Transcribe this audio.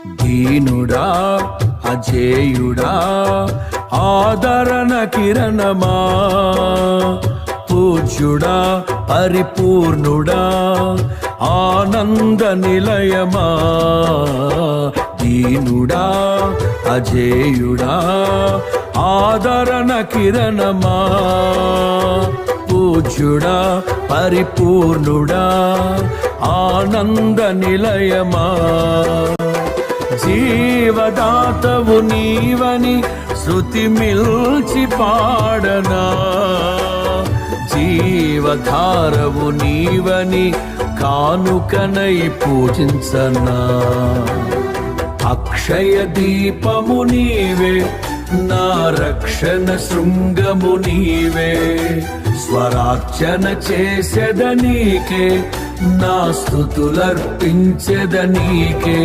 దీనుడా అజేయుడా ఆదరణ కిరణమా, పూజ్యుడా పరిపూర్ణుడా ఆనంద నిలయమా. దీనుడా అజేయుడా ఆదరణ కిరణమా, పూజ్యుడా పరిపూర్ణుడా ఆనంద నిలయమా. జీవదాతవు నీవని శృతి మిల్చి పాడనా, జీవధారవు నీవని కానుకనై పూజించనా. అక్షయ దీపము నీవే, నా రక్షణ శృంగము నీవే. స్వరార్చన చేసెద నీకే, నా స్తుతులర్పించెద నీకే.